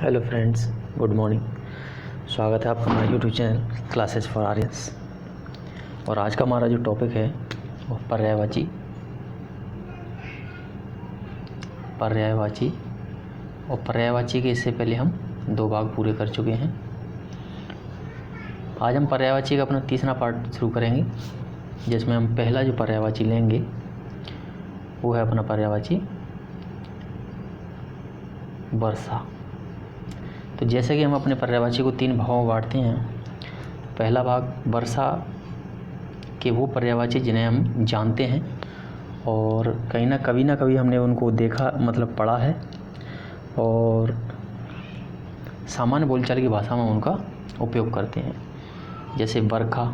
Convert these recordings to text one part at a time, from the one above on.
Hello friends, good morning. स्वागत है आपका हमारे YouTube channel classes for Aryans. और आज का हमारा जो टॉपिक है वो पर्यायवाची और पर्यायवाची के इससे पहले हम 2 भाग पूरे कर चुके हैं। आज हम पर्यायवाची का अपना तीसरा पार्ट शुरू करेंगे, जिसमें हम पहला जो पर्यायवाची लेंगे वो है अपना पर्यायवाची वर्षा। तो जैसे कि हम अपने पर्यायवाची को 3 भागों में बांटते हैं। पहला भाग वर्षा के वो पर्यायवाची जिन्हें हम जानते हैं और कहीं ना कभी हमने उनको देखा, मतलब पढ़ा है, और सामान्य बोलचाल की भाषा में उनका उपयोग करते हैं। जैसे बरखा,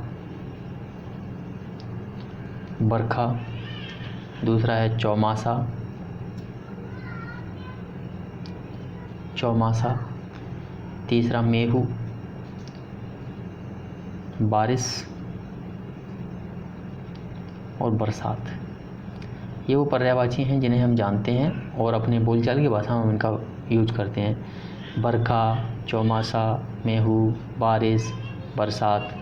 दूसरा है चौमासा, तीसरा मेहू, बारिश और बरसात। ये वो पर्यायवाची हैं जिन्हें हम जानते हैं और अपने बोलचाल की भाषा में उनका यूज करते हैं। बरखा, चौमासा, मेहू, बारिश, बरसात।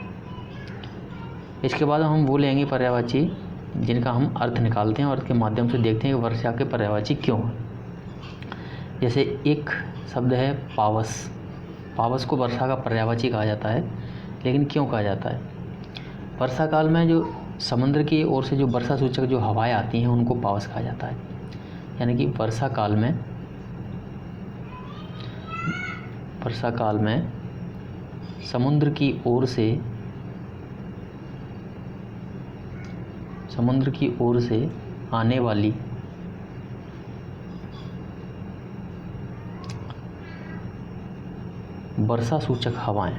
इसके बाद हम वो लेंगे पर्यायवाची जिनका हम अर्थ निकालते हैं और अर्थ के माध्यम से देखते हैं कि वर्षा के पर्यायवाची क्यों हैं। जैसे एक शब्द है पावस को वर्षा का पर्यायवाची कहा जाता है, लेकिन क्यों कहा जाता है? वर्षा काल में जो समुद्र की ओर से जो वर्षा सूचक जो हवाएं आती हैं उनको पावस कहा जाता है। यानी कि वर्षा काल में समुद्र की ओर से आने वाली वर्षा सूचक हवाएं,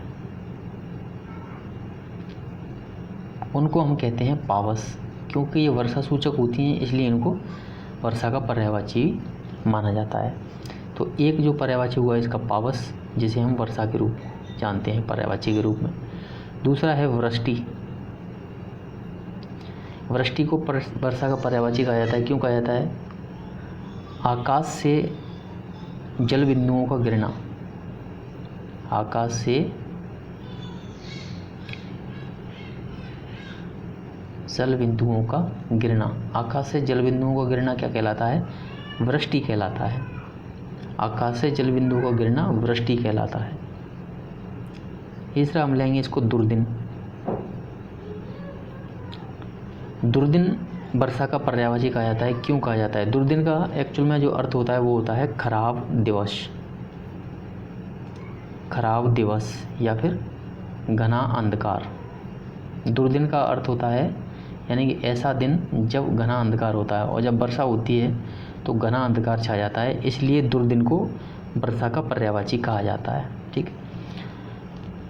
उनको हम कहते हैं पावस। क्योंकि ये वर्षा सूचक होती हैं, इसलिए इनको वर्षा का पर्यायवाची माना जाता है। तो एक जो पर्यायवाची हुआ इसका पावस, जिसे हम वर्षा के रूप जानते हैं, पर्यायवाची के रूप में। दूसरा है वृष्टि को वर्षा का पर्यायवाची कहा जाता है। क्यों कहा जाता है? आकाश से जल बिंदुओं का गिरना, आकाश से जल बिंदुओं का गिरना क्या कहलाता है? वृष्टि कहलाता है। आकाश से जल बिंदुओं का गिरना वृष्टि कहलाता है। तीसरा हम लेंगे इसको दुर्दिन वर्षा का पर्यायवाची कहा जाता है। क्यों कहा जाता है? दुर्दिन का एक्चुअल में जो अर्थ होता है वो होता है खराब दिवस या फिर घना अंधकार। दुर्दिन का अर्थ होता है यानी कि ऐसा दिन जब घना अंधकार होता है, और जब वर्षा होती है तो घना अंधकार छा जाता है, इसलिए दुर्दिन को वर्षा का पर्यायवाची कहा जाता है। ठीक,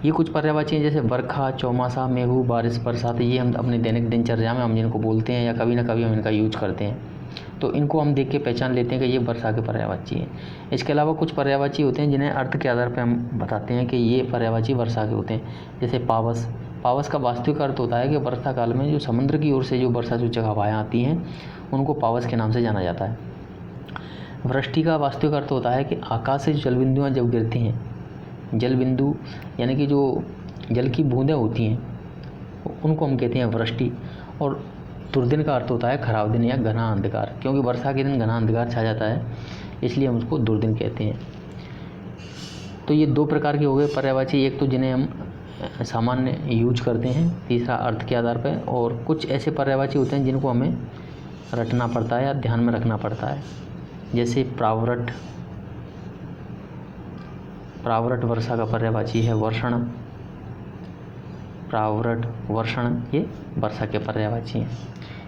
ये कुछ पर्यायवाची हैं जैसे बरखा, चौमासा, मेहू, बारिश, बरसात। ये हम अपने दैनिक दिनचर्या में हम जिनको बोलते हैं या कभी ना कभी हम इनका यूज करते हैं, तो इनको हम देख के पहचान लेते हैं कि ये वर्षा के पर्यायवाची हैं। इसके अलावा कुछ पर्यायवाची होते हैं जिन्हें अर्थ के आधार पर हम बताते हैं कि ये पर्यायवाची वर्षा के होते हैं। जैसे पावस का वास्तविक अर्थ होता है कि वर्षा काल में जो समुद्र की ओर से जो वर्षा सूचक हवाएं आती हैं उनको पावस के नाम से जाना जाता है। वृष्टि का वास्तविक अर्थ होता है कि आकाश से जल बिंदुआँ जब गिरती हैं, जल बिंदु यानी कि जो जल की बूंदें होती हैं उनको हम कहते हैं वृष्टि। और दुर्दिन का अर्थ होता है खराब दिन या घना अंधकार, क्योंकि वर्षा के दिन घना अंधकार छा जाता है, इसलिए हम उसको दुर्दिन कहते हैं। तो ये 2 प्रकार के हो गए पर्यायवाची। एक तो जिन्हें हम सामान्य यूज करते हैं, तीसरा अर्थ के आधार पर, और कुछ ऐसे पर्यायवाची होते हैं जिनको हमें रटना पड़ता है या ध्यान में रखना पड़ता है। जैसे प्रावरट वर्षा का पर्यायवाची है वर्षण। ये वर्षा के पर्यायवाची हैं।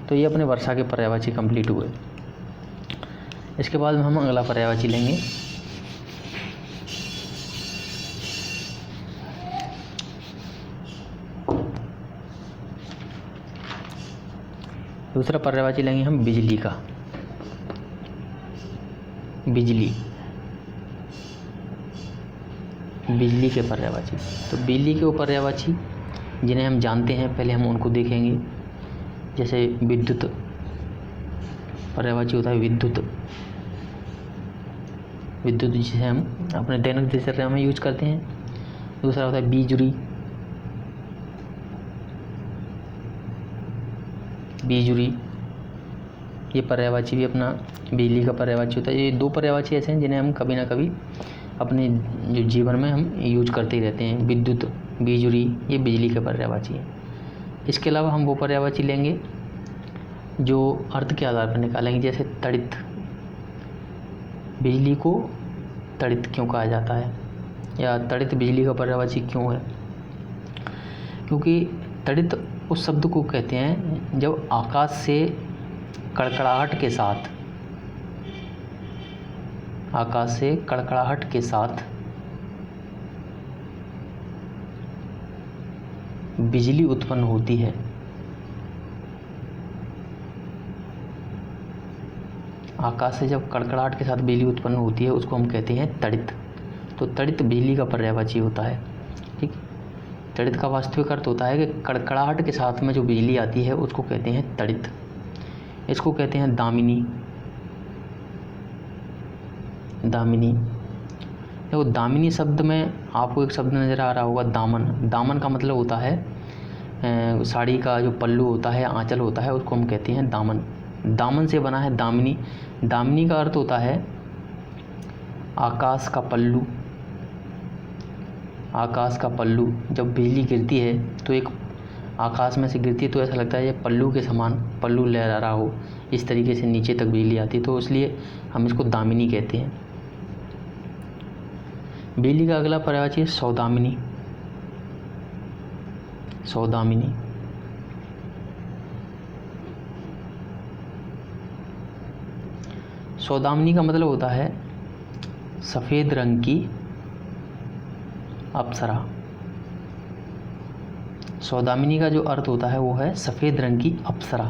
तो ये अपने वर्षा के पर्यायवाची कंप्लीट हुए। इसके बाद हम अगला पर्यायवाची लेंगे दूसरा पर्यायवाची लेंगे हम बिजली का। बिजली के पर्यायवाची। तो बिजली के वो पर्यायवाची जिन्हें हम जानते हैं, पहले हम उनको देखेंगे। जैसे विद्युत पर्यायवाची होता है विद्युत। विद्युत जिसे हम अपने दैनिक दिनचर्या में यूज करते हैं। दूसरा होता है बिजुरी। बिजुरी ये पर्यायवाची भी अपना बिजली का पर्यायवाची होता है। ये दो पर्यायवाची ऐसे हैं जिन्हें हम कभी ना कभी अपने जो जीवन में हम यूज करते ही रहते हैं। विद्युत, बिजुरी ये बिजली के पर्यायवाची है। इसके अलावा हम वो पर्यायवाची लेंगे जो अर्थ के आधार पर निकालेंगे, जैसे तड़ित। बिजली को तड़ित क्यों कहा जाता है, या तड़ित बिजली का पर्यायवाची क्यों है? क्योंकि तड़ित उस शब्द को कहते हैं जब आकाश से कड़कड़ाहट के साथ, आकाश से कड़कड़ाहट के साथ बिजली उत्पन्न होती है। आकाश से जब कड़कड़ाहट के साथ बिजली उत्पन्न होती है उसको हम कहते हैं तड़ित। तो तड़ित बिजली का पर्यायवाची होता है। ठीक, तड़ित का वास्तविक अर्थ होता है कि कड़कड़ाहट के साथ में जो बिजली आती है उसको कहते हैं तड़ित। इसको कहते हैं दामिनी। दामिनी, देखो दामिनी शब्द में आपको एक शब्द नज़र आ रहा होगा, दामन। दामन का मतलब होता है साड़ी का जो पल्लू होता है, आंचल होता है, उसको हम कहते हैं दामन। दामन से बना है दामिनी। दामिनी का अर्थ होता है आकाश का पल्लू। आकाश का पल्लू, जब बिजली गिरती है तो एक आकाश में से गिरती है तो ऐसा लगता है ये पल्लू के समान, पल्लू लहरा रहा हो, इस तरीके से नीचे तक बिजली आती है, तो इसलिए हम इसको दामिनी कहते हैं। बिजली का अगला पर्यायवाची है सौदामिनी। सौदामिनी, सौदामिनी का मतलब होता है सफ़ेद रंग की अप्सरा। सौदामिनी का जो अर्थ होता है वो है सफ़ेद रंग की अप्सरा।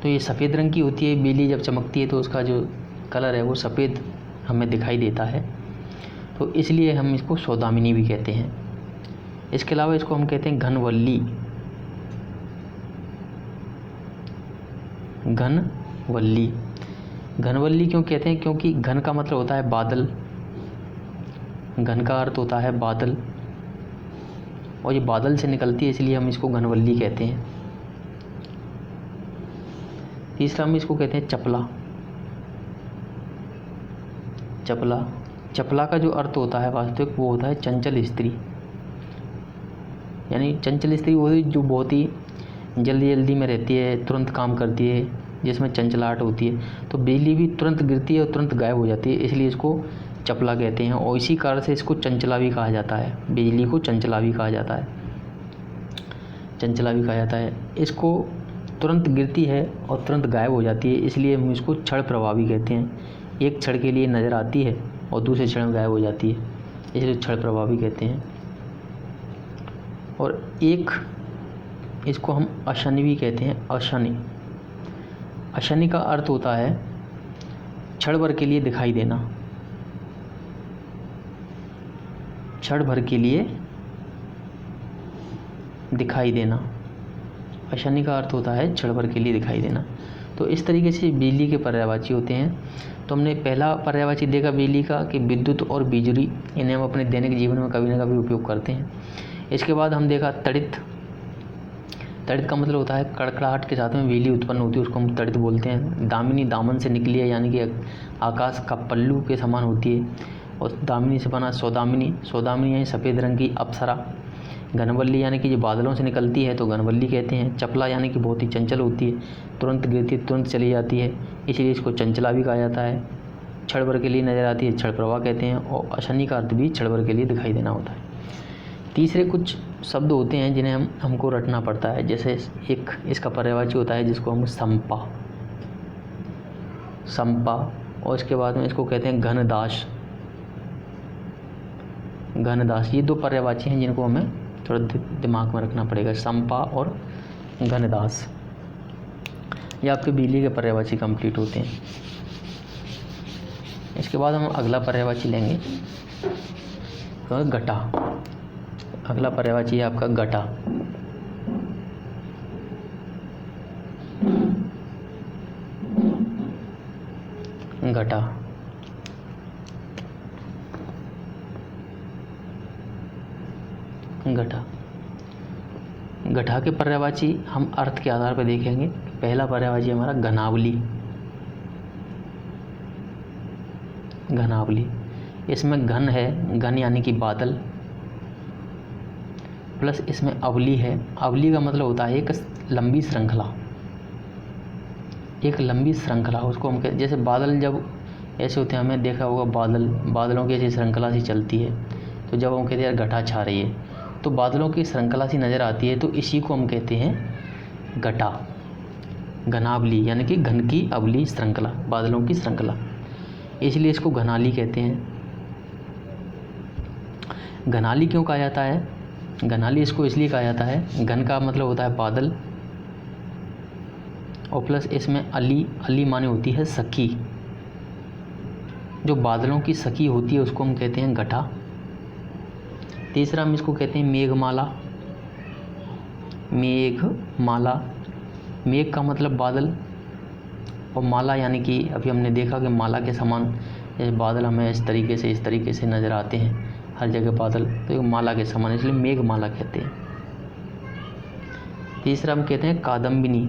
तो ये सफ़ेद रंग की होती है, बिजली जब चमकती है तो उसका जो कलर है वो सफ़ेद हमें दिखाई देता है, तो इसलिए हम इसको सौदामिनी भी कहते हैं। इसके अलावा इसको हम कहते हैं घनवल्ली। घनवल्ली, घनवल्ली क्यों कहते हैं? क्योंकि घन का मतलब होता है बादल, घन का अर्थ होता है बादल, और ये बादल से निकलती है, इसलिए हम इसको घनवल्ली कहते हैं। तीसरा हम इसको कहते हैं चपला। चपला, चपला का जो अर्थ होता है वास्तविक वो होता है चंचल स्त्री। यानी चंचल स्त्री वो जो बहुत ही जल्दी जल्दी में रहती है, तुरंत काम करती है, जिसमें चंचलाहट होती है। तो बिजली भी तुरंत गिरती है और तुरंत गायब हो जाती है, इसलिए इसको चपला कहते हैं। और इसी कारण से इसको चंचला भी कहा जाता है। बिजली को चंचला भी कहा जाता है, चंचला भी कहा जाता है। इसको तुरंत गिरती है और तुरंत गायब हो जाती है, इसलिए हम इसको क्षण प्रभा भी कहते हैं। एक क्षण के लिए नज़र आती है और दूसरे क्षण में गायब हो जाती है, इसलिए क्षण प्रभा भी कहते हैं। और एक इसको हम अशनि भी कहते हैं। अशनि, अशनि का अर्थ होता है क्षण भर के लिए दिखाई देना। क्षण भर के लिए दिखाई देना, अशनि का अर्थ होता है क्षण भर के लिए दिखाई देना। तो इस तरीके से बिजली के पर्यायवाची होते हैं। तो हमने पहला पर्यायवाची देखा बिजली का कि विद्युत और बिजली, इन्हें हम अपने दैनिक जीवन में कभी ना कभी उपयोग करते हैं। इसके बाद हम देखा तड़ित। तड़ित का मतलब होता है कड़कड़ाहट के साथ में बिजली उत्पन्न होती है, उसको हम तड़ित बोलते हैं। दामिनी, दामन से निकली है, यानी कि आकाश का पल्लू के समान होती है। और दामिनी से बना सौदामिनी। सौदामिनी यानी सफ़ेद रंग की अप्सरा। घनवल्ली यानी कि जो बादलों से निकलती है तो घनवल्ली कहते हैं। चपला यानी कि बहुत ही चंचल होती है, तुरंत गिरती है तुरंत चली जाती है, इसलिए इसको चंचला भी कहा जाता है। क्षण भर के लिए नज़र आती है, क्षण प्रभा कहते हैं। और अशनि का अर्थ भी क्षण भर के लिए दिखाई देना होता है। तीसरे कुछ शब्द होते हैं जिन्हें हमको रटना पड़ता है, जैसे एक इसका पर्यायवाची होता है जिसको हम संपा, संपा। और इसके बाद में इसको कहते हैं घनदास। घनदास, ये दो पर्यायवाची हैं जिनको हमें थोड़ा दिमाग में रखना पड़ेगा, संपा और घनदास। ये आपके बिजली के पर्यायवाची कंप्लीट होते हैं। इसके बाद हम अगला पर्यायवाची लेंगे तो घटा। अगला पर्यायवाची है आपका घटा। घटा, घटा। घटा के पर्यायवाची हम अर्थ के आधार पर देखेंगे। पहला पर्यायवाची हमारा घनावली। घनावली, इसमें घन है, घन यानी कि बादल, प्लस इसमें अवली है। अवली का मतलब होता है एक लंबी श्रृंखला, एक लंबी श्रृंखला। उसको हम कहते, जैसे बादल जब ऐसे होते हैं, हमें देखा होगा बादलों की ऐसी श्रृंखला सी चलती है, तो जब हम कहते हैं यार घटा छा रही है, तो बादलों की श्रृंखला सी नज़र आती है, तो इसी को हम कहते हैं घटा। घनावली यानी कि घन की अवली श्रृंखला, बादलों की श्रृंखला, इसलिए इसको घनाली कहते हैं। घनाली क्यों कहा जाता है? घनाली इसको इसलिए कहा जाता है, घन का मतलब होता है बादल, और प्लस इसमें अली माने होती है सखी। जो बादलों की सखी होती है उसको हम कहते हैं घटा। तीसरा हम इसको कहते हैं मेघमाला। मेघमाला, मेघ का मतलब बादल, और माला यानी कि अभी हमने देखा कि माला के समान जैसे बादल हमें इस तरीके से नज़र आते हैं हर जगह बादल, तो एक माला के समान, इसलिए मेघमाला कहते हैं। तीसरा हम कहते हैं कादम्बिनी।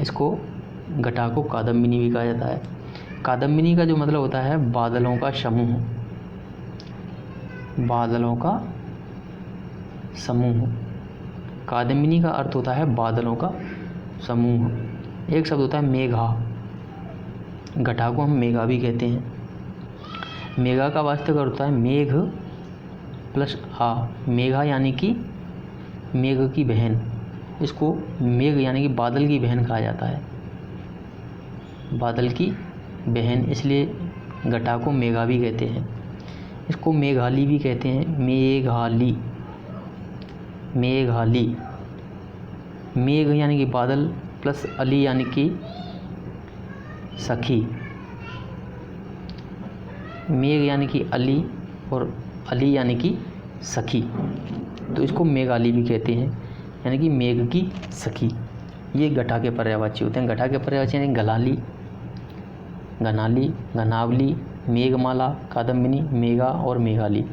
इसको घटा को कादम्बिनी भी कहा जाता है। कादम्बिनी का जो मतलब होता है बादलों का समूह, बादलों का समूह। कादम्बिनी का अर्थ होता है बादलों का समूह। एक शब्द होता है मेघा। घटा को हम मेघा भी कहते हैं। मेघा का वास्तविक अर्थ होता है मेघ प्लस आ। मेघा यानी कि मेघ की बहन, इसको मेघ यानी कि बादल की बहन कहा जाता है, बादल की बहन, इसलिए घटा को मेघा भी कहते हैं। इसको मेघाली भी कहते हैं, मेघाली। मेघाली, मेघ यानी कि बादल प्लस अली यानी कि सखी। मेघ यानी कि अली और अली यानी कि सखी, तो इसको मेघाली भी कहते हैं, यानी कि मेघ की सखी। ये घटा के पर्यायवाची होते हैं। घटा के पर्यायवाची यानी घलाली, घनाली, घनावली, मेघमाला, कादम्बिनी, मेघा और मेघाली।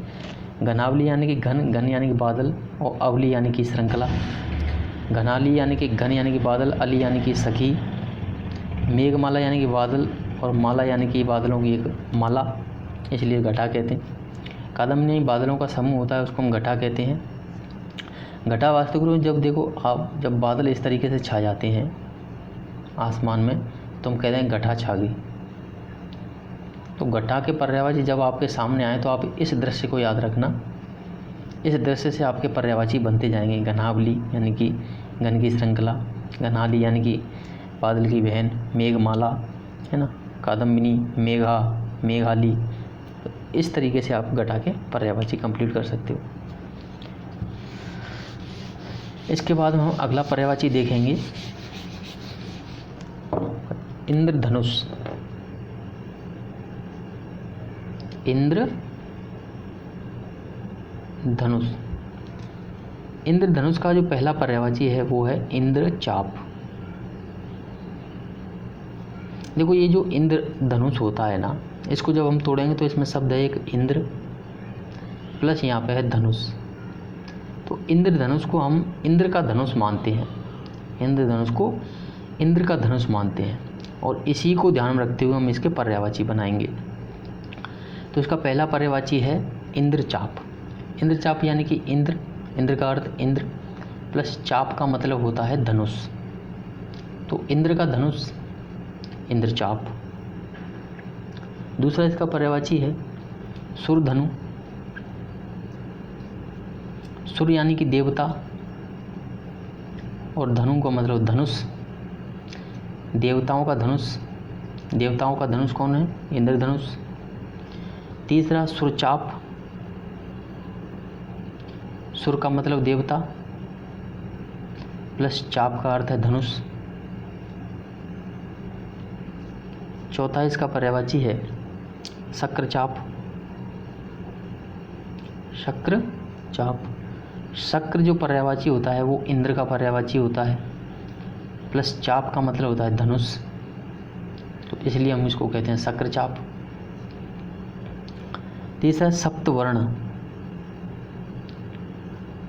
घनावली यानी कि घन यानी कि बादल, और अवली यानी कि श्रृंखला। घनाली यानी कि घन यानी कि बादल, अली यानी कि सखी। मेघमाला यानी कि बादल, और माला यानी कि बादलों की एक माला, इसलिए घटा कहते हैं। कादम्बिनी बादलों का समूह होता है, उसको हम घटा कहते हैं। घटा वास्तविक रूप में जब देखो आप, जब बादल इस तरीके से छा जाते हैं आसमान में, तो हम कहते हैं घटा छा गई। तो घटा के पर्यायवाची जब आपके सामने आए तो आप इस दृश्य को याद रखना। इस दृश्य से आपके पर्यायवाची बनते जाएंगे। घनावली यानी कि घन की श्रृंखला, घनाली यानी कि बादल की बहन, मेघमाला है ना, कादम्बिनी, मेघा, मेघाली। तो इस तरीके से आप घटा के पर्यायवाची कंप्लीट कर सकते हो। इसके बाद हम अगला पर्यायवाची देखेंगे, इंद्रधनुष। इंद्रधनुष, इंद्रधनुष का जो पहला पर्यायवाची है वो है इंद्रचाप। देखो ये जो इंद्रधनुष होता है ना, इसको जब हम तोड़ेंगे तो इसमें शब्द है एक इंद्र प्लस यहाँ पे है धनुष। तो इंद्रधनुष को हम इंद्र का धनुष मानते हैं, इंद्रधनुष को इंद्र का धनुष मानते हैं, और इसी को ध्यान में रखते हुए हम इसके पर्यायवाची बनाएंगे। तो इसका पहला पर्यायवाची है इंद्रचाप। इंद्रचाप यानी कि इंद्र, इंद्र का अर्थ इंद्र प्लस चाप का मतलब होता है धनुष, तो इंद्र का धनुष इंद्रचाप। दूसरा इसका पर्यायवाची है सुरधनु। सुर यानी कि देवता, और धनु का मतलब धनुष, देवताओं का धनुष। देवताओं का धनुष कौन है? इंद्रधनुष। तीसरा सुरचाप, सुर का मतलब देवता प्लस चाप का अर्थ है धनुष। चौथा इसका पर्यायवाची है शक्रचाप। शक्रचाप, शक्र जो पर्यायवाची होता है वो इंद्र का पर्यायवाची होता है, प्लस चाप का मतलब होता है धनुष, तो इसलिए हम इसको कहते हैं शक्रचाप। तीसरा सप्तवर्ण।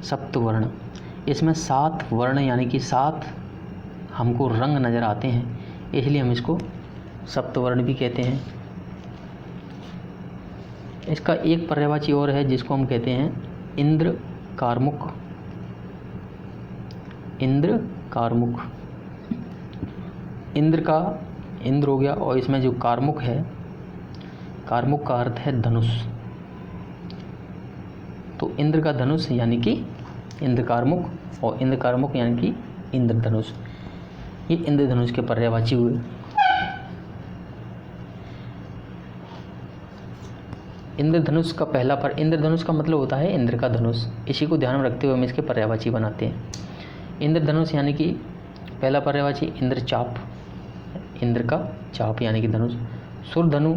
सप्तवर्ण, इसमें 7 वर्ण यानी कि 7 हमको रंग नज़र आते हैं, इसलिए हम इसको सप्तवर्ण भी कहते हैं। इसका एक पर्यायवाची और है जिसको हम कहते हैं इंद्र कार्मुक। इंद्र कार्मुक, इंद्र हो गया, और इसमें जो कार्मुक है, कार्मुक का अर्थ है धनुष। तो इंद्र का धनुष यानी कि इंद्र कार्मुक, और इंद्र कार्मुक यानी कि इंद्रधनुष। ये इंद्रधनुष के पर्यायवाची हुए। इंद्रधनुष का पहला पर, इंद्रधनुष का मतलब होता है इंद्र का धनुष, इसी को ध्यान में रखते हुए हम इसके पर्यायवाची बनाते हैं। इंद्रधनुष यानी कि पहला पर्यायवाची इंद्रचाप, इंद्र का चाप यानी कि धनुष। सुरधनु,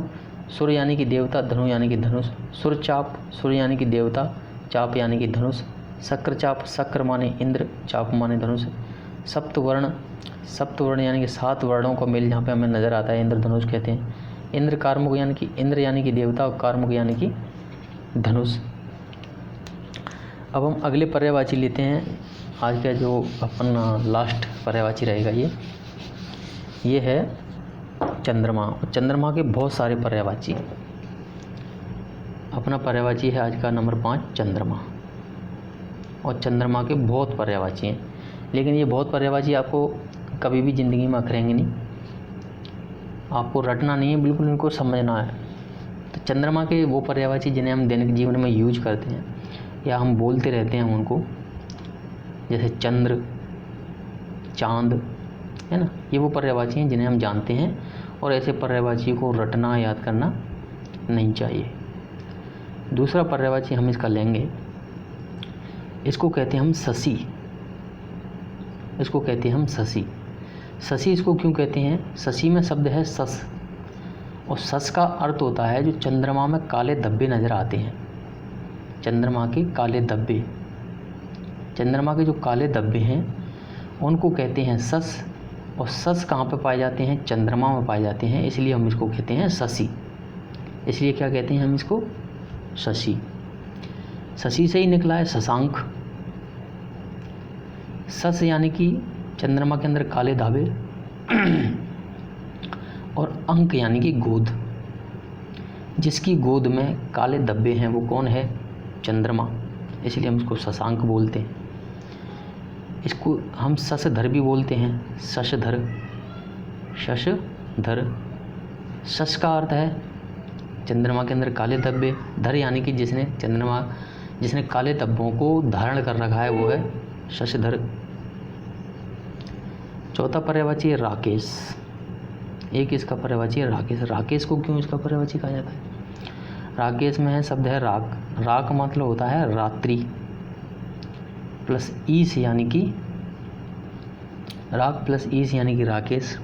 सुर यानी कि देवता, धनु यानी कि धनुष। सुरचाप, सुर यानी कि देवता, चाप यानी कि धनुष। शक्रचाप, शक्र माने इंद्र, चाप माने धनुष। सप्तवर्ण, सप्तवर्ण यानी कि 7 वर्णों का मेल जहाँ पे हमें नज़र आता है, इंद्रधनुष कहते हैं। इंद्र कार्मुक यानी कि इंद्र यानी कि देवता, और कार्मुक यानी कि धनुष। अब हम अगले पर्यायवाची लेते हैं। आज का जो अपन लास्ट पर्यायवाची रहेगा ये है चंद्रमा। चंद्रमा के बहुत सारे पर्यायवाची। अपना पर्यायवाची है आज का नंबर 5 चंद्रमा, और चंद्रमा के बहुत पर्यायवाची हैं, लेकिन ये बहुत पर्यायवाची आपको कभी भी ज़िंदगी में अखरेंगे नहीं, आपको रटना नहीं है, बिल्कुल इनको समझना है। तो चंद्रमा के वो पर्यायवाची जिन्हें हम दैनिक जीवन में यूज करते हैं या हम बोलते रहते हैं उनको, जैसे चंद्र, चांद, है ना, ये वो पर्यायवाची हैं जिन्हें हम जानते हैं, और ऐसे पर्यायवाची को रटना, याद करना नहीं चाहिए। दूसरा पर्यायवाची हम इसका लेंगे, इसको कहते हैं हम शशि। इसको कहते हैं हम शशि। शशि इसको क्यों कहते हैं? शशि में शब्द है शश, और शश का अर्थ होता है जो चंद्रमा में काले धब्बे नज़र आते हैं। चंद्रमा के काले धब्बे, चंद्रमा के जो काले धब्बे हैं उनको कहते हैं शश, और शश कहाँ पे पाए जाते हैं? चंद्रमा में पाए जाते हैं, इसलिए हम इसको कहते हैं शशि। इसलिए क्या कहते हैं हम इसको? शशि। शशि से ही निकला है शशांक। शश यानी कि चंद्रमा के अंदर काले धाबे, और अंक यानी कि गोद। जिसकी गोद में काले धब्बे हैं वो कौन है? चंद्रमा, इसलिए हम इसको शशांक बोलते हैं। इसको हम शशधर भी बोलते हैं, शशधर, शशधर। शश का अर्थ है चंद्रमा के अंदर काले धब्बे, धर यानी कि जिसने काले धब्बों को धारण कर रखा है वो है शशधर। चौथा पर्यायवाची है राकेश। एक इसका पर्यायवाची है राकेश। राकेश को क्यों इसका पर्यायवाची कहा जाता है? राकेश में है शब्द है राक। राक मतलब होता है रात्रि, प्लस ईस यानी कि राक प्लस ईस यानी कि राकेश।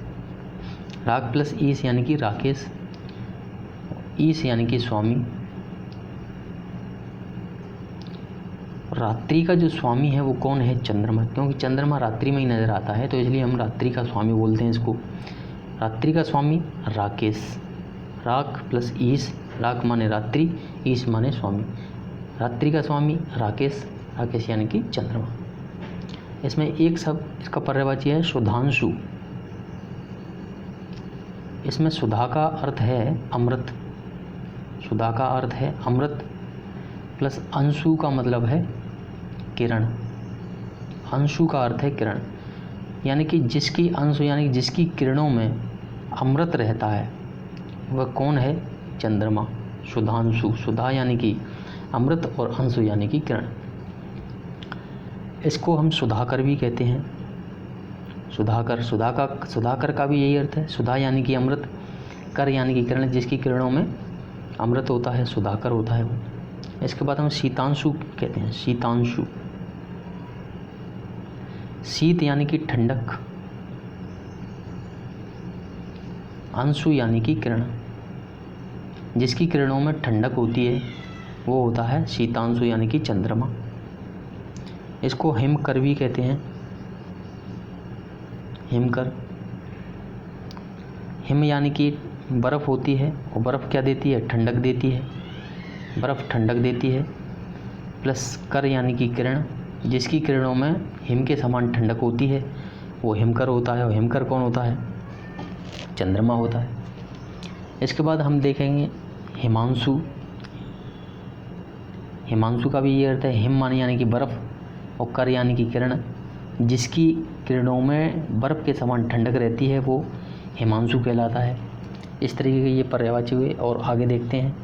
राक प्लस ईस यानी कि राकेश, ईस यानी कि स्वामी। रात्रि का जो स्वामी है वो कौन है? चंद्रमा, क्योंकि चंद्रमा रात्रि में ही नज़र आता है, तो इसलिए हम रात्रि का स्वामी बोलते हैं इसको। रात्रि का स्वामी राकेश। राक प्लस ईस, राक माने रात्रि, ईस माने स्वामी। रात्रि का स्वामी राकेश, राकेश यानी कि चंद्रमा। इसमें एक शब्द इसका पर्यायवाची है सुधांशु। इसमें सुधा का अर्थ है अमृत, सुधा का अर्थ है अमृत, प्लस अंशु का मतलब है किरण। अंशु का अर्थ है किरण, यानी कि जिसकी अंशु यानी कि जिसकी किरणों में अमृत रहता है वह कौन है? चंद्रमा। सुधांशु, सुधा यानी कि अमृत और अंशु यानी कि किरण। इसको हम सुधाकर भी कहते हैं। सुधाकर, सुधाकर का भी यही अर्थ है। सुधा यानी कि अमृत, कर यानी कि किरण, जिसकी किरणों में अमृत होता है सुधाकर होता है वो। इसके बाद हम शीतांशु कहते हैं। शीतांशु, शीत यानी कि ठंडक, अंशु यानी कि किरण, जिसकी किरणों में ठंडक होती है वो होता है शीतांशु यानी कि चंद्रमा। इसको हिमकर भी कहते हैं। हिमकर, हिम यानी कि बर्फ़ होती है, और बर्फ़ क्या देती है? ठंडक देती है। बर्फ़ ठंडक देती है, प्लस कर यानी कि किरण, जिसकी किरणों में हिम के समान ठंडक होती है, वो हिमकर होता है। और हिमकर कौन होता है? चंद्रमा होता है। इसके बाद हम देखेंगे हिमांशु। हिमांशु का भी ये अर्थ है, हिम माने यानी कि बर्फ़, और कर यानी कि किरण, जिसकी किरणों में बर्फ़ के समान ठंडक रहती है, वो हिमांशु कहलाता है। इस तरीके के ये पर्यायवाची हुए। और आगे देखते हैं।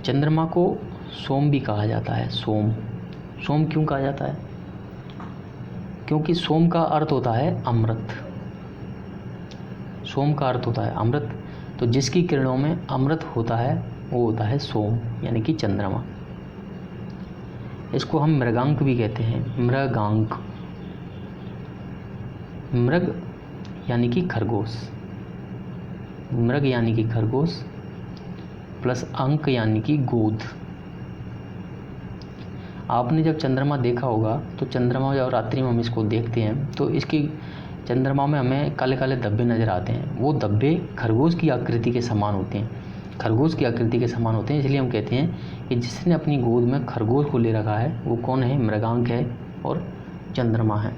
चंद्रमा को सोम भी कहा जाता है। सोम, सोम क्यों कहा जाता है? क्योंकि सोम का अर्थ होता है अमृत। सोम का अर्थ होता है अमृत, तो जिसकी किरणों में अमृत होता है वो होता है सोम यानी कि चंद्रमा। इसको हम मृगांक भी कहते हैं। मृगांक, मृग यानी कि खरगोश, मृग यानी कि खरगोश, प्लस अंक यानी कि गोद। आपने जब चंद्रमा देखा होगा तो चंद्रमा जब रात्रि में हम इसको देखते हैं तो इसकी चंद्रमा में हमें काले काले धब्बे नज़र आते हैं। वो धब्बे खरगोश की आकृति के समान होते हैं, खरगोश की आकृति के समान होते हैं। इसलिए हम कहते हैं कि जिसने अपनी गोद में खरगोश को ले रखा है वो कौन है? मृगांक है और चंद्रमा है।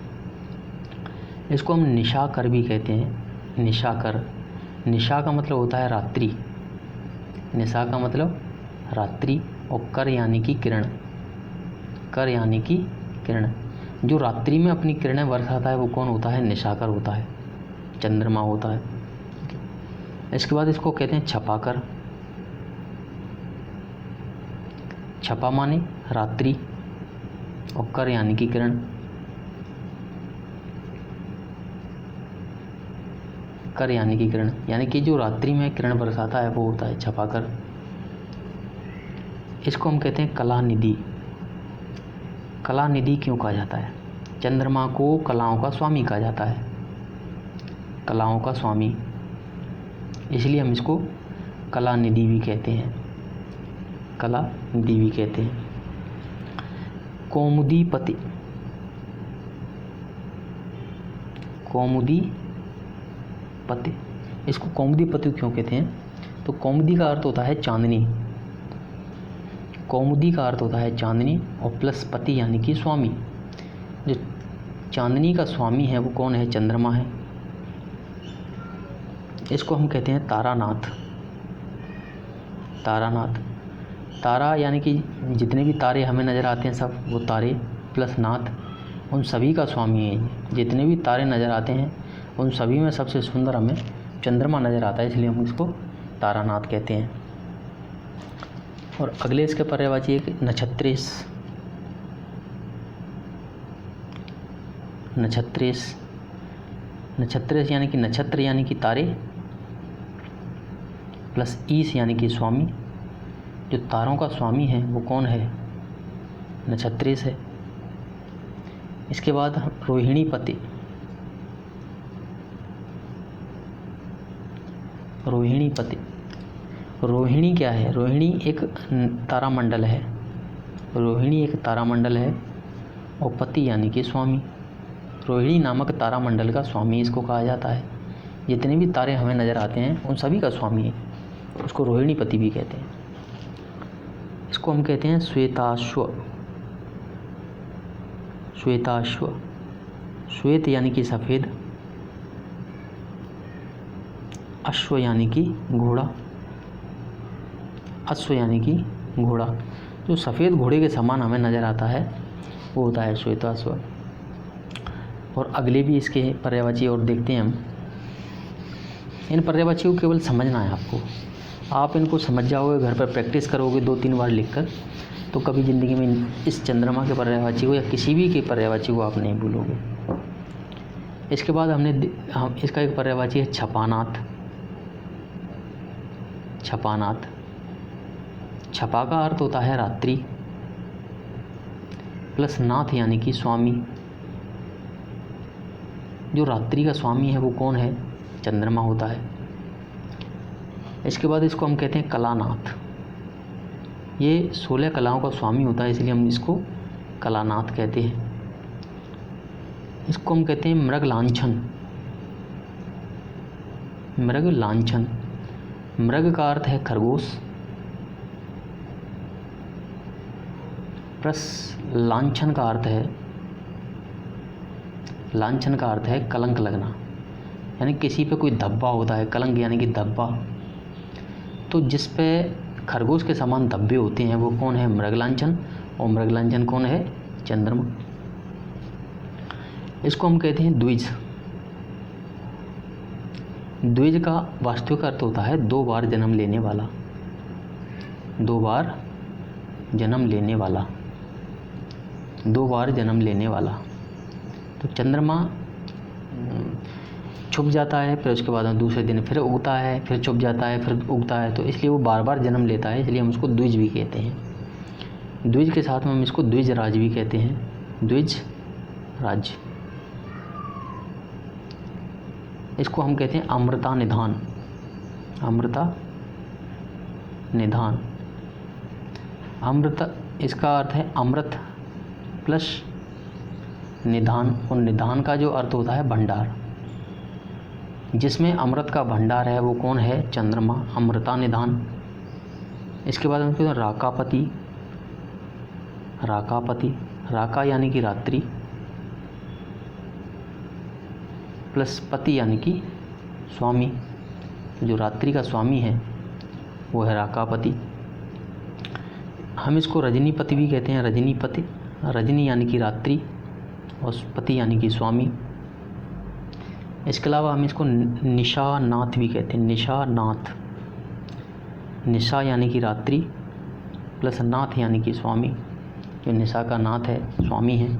इसको हम निशाकर भी कहते हैं। निशाकर, निशा का मतलब होता है रात्रि, निशा का मतलब रात्रि, और कर यानी कि किरण, कर यानी कि किरण। जो रात्रि में अपनी किरणें बरसाता है वो कौन होता है? निशाकर होता है, चंद्रमा होता है। इसके बाद इसको कहते हैं छपाकर। छपा माने रात्रि, और कर यानी कि किरण, कर यानी कि किरण, यानी कि जो रात्रि में किरण बरसाता है वो होता है छपाकर। इसको हम कहते हैं कलानिधि। कलानिधि क्यों कहा जाता है? चंद्रमा को कलाओं का स्वामी कहा जाता है, कलाओं का स्वामी, इसलिए हम इसको कलानिधि भी कहते हैं, कलानिधि भी कहते हैं। कौमुदीपति, कौमुदीपति, इसको कौमुदीपति क्यों कहते हैं? तो कौमुदी का अर्थ होता है चांदनी, कौमुदी का अर्थ होता है चांदनी, और प्लस पति यानी कि स्वामी। जो चांदनी का स्वामी है वो कौन है? चंद्रमा है। इसको हम कहते हैं तारानाथ। तारानाथ, तारा यानी कि जितने भी तारे हमें नज़र आते हैं सब, वो तारे प्लस नाथ, उन सभी का स्वामी है। जितने भी तारे नज़र आते हैं उन सभी में सबसे सुंदर हमें चंद्रमा नज़र आता है, इसलिए हम इसको तारानाथ कहते हैं। और अगले इसके पर्यायवाची एक नक्षत्रेश। नक्षत्रेश, नक्षत्रेश यानी कि नक्षत्र यानी कि तारे, प्लस ईश यानी कि स्वामी। जो तारों का स्वामी है वो कौन है? नक्षत्रेश है। इसके बाद रोहिणीपति। रोहिणीपति, रोहिणी क्या है? रोहिणी एक तारामंडल है, रोहिणी एक तारामंडल है, और पति यानी कि स्वामी। रोहिणी नामक तारामंडल का स्वामी इसको कहा जाता है। जितने भी तारे हमें नज़र आते हैं उन सभी का स्वामी है, उसको रोहिणीपति भी कहते हैं। इसको हम कहते हैं श्वेताश्व। श्वेताश्व, श्वेत यानी कि सफ़ेद, अश्व यानी कि घोड़ा, अश्व यानी कि घोड़ा। जो सफ़ेद घोड़े के समान हमें नज़र आता है वो होता है श्वेताश्व। और अगले भी इसके पर्यायवाची और देखते हैं हम। इन पर्यायवाचियों को केवल समझना है आपको, आप इनको समझ जाओगे, घर पर प्रैक्टिस करोगे 2-3 बार लिखकर, तो कभी ज़िंदगी में इस चंद्रमा के पर्यायवाची को या किसी भी के पर्यायवाची को आप नहीं भूलोगे। इसके बाद हम इसका एक पर्यायवाची है छपानाथ। छपानाथ, छपा का अर्थ होता है रात्रि, प्लस नाथ यानी कि स्वामी। जो रात्रि का स्वामी है वो कौन है? चंद्रमा होता है। इसके बाद इसको हम कहते हैं कलानाथ। ये 16 कलाओं का स्वामी होता है, इसलिए हम इसको कलानाथ कहते हैं। इसको हम कहते हैं मृग लांछन। मृग लांछन, मृग का अर्थ है खरगोश, प्लस लांछन का अर्थ है कलंक लगना, यानी किसी पे कोई धब्बा होता है। कलंक यानी कि धब्बा, तो जिस पे खरगोश के समान धब्बे होते हैं वो कौन है? मृगलांछन। और मृगलांछन कौन है? चंद्रमा। इसको हम कहते हैं द्विज। द्विज का वास्तविक अर्थ होता है 2 बार जन्म लेने वाला। 2 बार जन्म लेने वाला, 2 बार जन्म लेने वाला। तो चंद्रमा छुप जाता है, फिर उसके बाद दूसरे दिन फिर उगता है, फिर छुप जाता है, फिर उगता है, तो इसलिए वो बार बार जन्म लेता है, इसलिए हम उसको द्विज भी कहते हैं। द्विज के साथ में हम इसको द्विज राज भी कहते हैं। द्विज राज, इसको हम कहते हैं अमृता निधान। अमृता निधान, अमृत इसका अर्थ है अमृत प्लस निधान, और निधान का जो अर्थ होता है भंडार। जिसमें अमृत का भंडार है वो कौन है? चंद्रमा, अमृता निधान। इसके बाद हम कहते हैं राकापति। राकापति, राका यानी कि रात्रि, प्लस पति यानी कि स्वामी। जो रात्रि का स्वामी है वो है राकापति। हम इसको रजनीपति भी कहते हैं। रजनीपति, रजनी यानी कि रात्रि और पति यानी कि स्वामी। इसके अलावा हम इसको निशानाथ भी कहते हैं। निशानाथ, निशा यानी कि रात्रि प्लस नाथ यानी कि स्वामी। जो निशा का नाथ है, स्वामी है।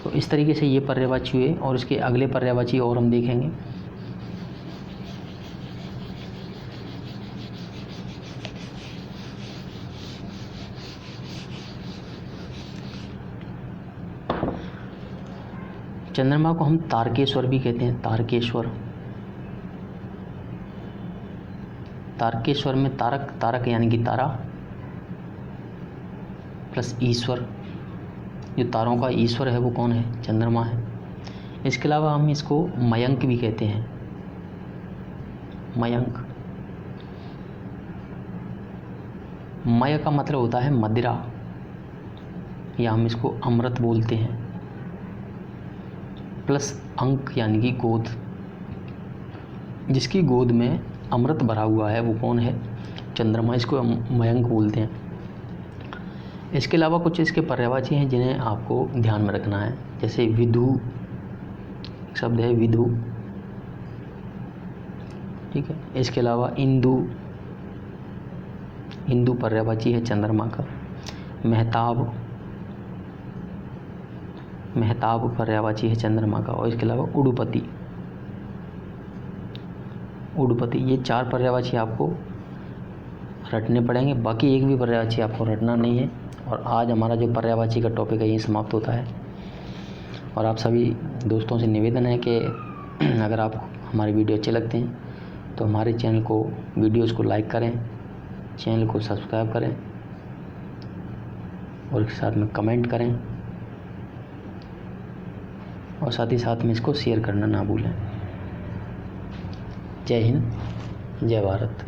तो इस तरीके से ये पर्यायवाची हुए, और इसके अगले पर्यायवाची और हम देखेंगे। चंद्रमा को हम तारकेश्वर भी कहते हैं। तारकेश्वर, तारकेश्वर में तारक, तारक यानी कि तारा प्लस ईश्वर। जो तारों का ईश्वर है वो कौन है? चंद्रमा है। इसके अलावा हम इसको मयंक भी कहते हैं। मयंक, मय का मतलब होता है मदिरा, या हम इसको अमृत बोलते हैं, प्लस अंक यानी कि गोद। जिसकी गोद में अमृत भरा हुआ है वो कौन है? चंद्रमा। इसको मयंक बोलते हैं। इसके अलावा कुछ इसके पर्यायवाची हैं जिन्हें आपको ध्यान में रखना है, जैसे विधु शब्द है, विधु, ठीक है। इसके अलावा इंदु, इंदु पर्यायवाची है चंद्रमा का। मेहताब, मेहताब पर्यायवाची है चंद्रमा का। और इसके अलावा उडुपति, उडुपति, ये 4 पर्यायवाची आपको रटने पड़ेंगे। बाकी एक भी पर्यायवाची आपको रटना नहीं है। और आज हमारा जो पर्यायवाची का टॉपिक है ये समाप्त होता है। और आप सभी दोस्तों से निवेदन है कि अगर आपको हमारे वीडियो अच्छे लगते हैं तो हमारे चैनल को, वीडियोस को लाइक करें, चैनल को सब्सक्राइब करें, और इसके साथ में कमेंट करें, और साथ ही साथ में इसको शेयर करना ना भूलें। जय हिंद, जय भारत।